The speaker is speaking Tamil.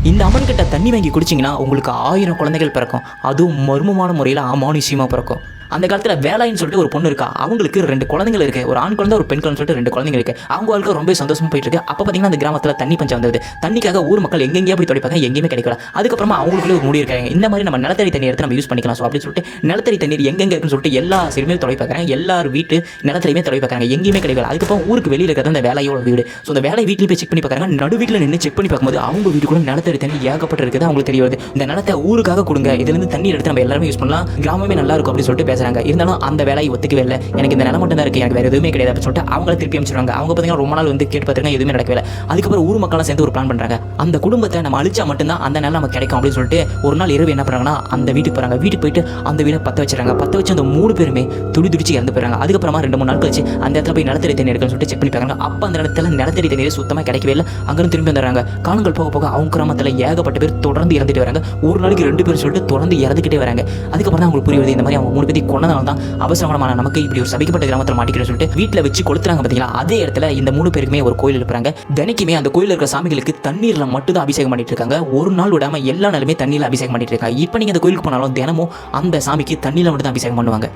இந்த அம்மன் கிட்ட தண்ணி வாங்கி குடிச்சிங்கன்னா உங்களுக்கு 1000 குழந்தைகள் பிறக்கும். அதுவும் மர்மமான முறையில் அமானுஷ்யமாக பிறக்கும். அந்த காலத்தில் வேலாயின்னு சொல்லிட்டு ஒரு பொண்ணு இருக்கா. அவங்களுக்கு 2 குழந்தைகள் இருக்கு. ஒரு ஆண் குழந்தை ஒரு பெண் குழந்தை சொல்லிட்டு 2 குழந்தைகள் இருக்கு. அவங்க வாழ்க்கை ரொம்ப சந்தோஷமா போயிட்டு இருக்கு. அப்போ பார்த்தீங்கன்னா அந்த கிராமத்தில் தண்ணி பஞ்சம் வந்தது. தண்ணிக்காக ஊர் மக்கள் எங்கெங்கேயே போய் தொலைப்பாங்க, எங்கேயுமே கிடைக்கல. அதுக்கப்புறமா அவங்களுக்குள்ளே ஒரு முடிவு இருக்காங்க, இந்த மாதிரி நம்ம நிலத்தடி தண்ணி எடுத்து நம்ம யூஸ் பண்ணிக்கலாம். ஸோ அப்படின்னு சொல்லிட்டு நிலத்தடி தண்ணீர் எங்கெங்க இருக்குன்னு சொல்லிட்டு எல்லா சைடுமே தொலை பார்க்குறாங்க. எல்லார் வீட்டு நிலத்திலையுமே தொலை பார்க்குறாங்க, எங்கேயுமே கிடைக்கல. அதுக்கப்புறம் ஊருக்கு வெளியில் இருக்கிற அந்த வேலையோட வீடு. ஸோ அந்த வேலை வீட்டில் போய் செக் பண்ணி பார்க்குறாங்க. நடு வீட்டில் நின்று செக் பண்ணி பார்க்கும்போது அவங்க வீட்டு கூட நிலத்தடி தண்ணி ஏகப்பட்டு இருக்குது. அவங்களுக்கு தெரிய வருது, இந்த நிலத்தை ஊருக்காக கொடுங்க, இதுலேருந்து தண்ணீர் எடுத்து நம்ம எல்லாருமே யூஸ் பண்ணலாம், கிராமமே நல்லா இருக்கும் அப்படின்னு சொல்லிட்டு பேசுறாங்க. இருந்தாலும் அந்த வேலையை ஒத்துக்கவே இல்லை. எனக்கு இந்த நிலம் மட்டும் தான் இருக்குது, எனக்கு வேறு எதுவுமே கிடையாது அப்படின்னு சொல்லிட்டு அவங்கள திருப்பி அமைச்சிருவாங்க. அவங்க பார்த்தீங்கன்னா ரொம்ப நாள் வந்து கேட்டு பார்த்துருக்காங்க, எதுவுமே நடக்கவே இல்லை. அதுக்கப்புறம் ஊர் மக்கள்லாம் சேர்ந்து ஒரு பிளான் பண்ணுறாங்க. அந்த குடும்பத்தை நம்ம அழிச்சா மட்டும்தான் அந்த நிலம் நமக்கு கிடைக்கும் அப்படின்னு சொல்லிட்டு ஒரு நாள் இரவு என்ன பண்ணுறாங்கன்னா அந்த வீட்டுக்கு போகிறாங்க. வீட்டுக்கு போயிட்டு அந்த வீடை பற்ற வச்சுறாங்க. பற்ற வச்சு அந்த 3 பேருமே துடிச்சு இறந்து போயிறாங்க. அதுக்கப்புறமா 2-3 நாள் கழிச்சு அந்த இடத்துல போய் நிலத்தடி தண்ணி எடுக்கணும்னு சொல்லிட்டு செக் பண்ணி பார்க்குறாங்க. அப்போ அந்த இடத்துல நிலத்தடி தண்ணீர் சுத்தமாக கிடைக்கவே இல்லை. அங்கிருந்து திரும்பி வந்துடுறாங்க. காலங்கள் போக போக அவங்க கிராமத்தில் ஏகப்பட்ட பேர் தொடர்ந்து இறந்துட்டு வராங்க. ஒரு நாளைக்கு 2 பேர் சொல்லிட்டு தொடர்ந்து இறந்துக்கிட்டே வராங்க. அதுக்கப்புறம் தான் அவங்களுக்கு புரிய வருது, இந்த மாதிரி அவங்க 3 பேர் கொண்டதால தான் அவசரமான நமக்கு இப்படி ஒரு சபிக்கப்பட்ட கிராமத்தில் மாட்டிக்கிறேன்னு சொல்லிட்டு வீட்டில் வச்சு கொளுத்துறாங்க. பார்த்தீங்களா, அதே இடத்துல இந்த 3 பேருக்குமே ஒரு கோயில் இருப்பாங்க. தினைக்குமே அந்த கோயில் இருக்கிற சாமிகளுக்கு தண்ணீரில் மட்டும் தான் அபிஷேகம் பண்ணிட்டு இருக்காங்க. ஒரு நாள் விடாம எல்லா நாளுமே தண்ணியில் அபிஷேகம் பண்ணிட்டு இருக்காங்க. இப்போ நீங்கள் அந்த கோயிலுக்கு போனாலும் தினமும் அந்த சாமிக்கு தண்ணியில் மட்டும் தான் அபிஷேகம் பண்ணுவாங்க.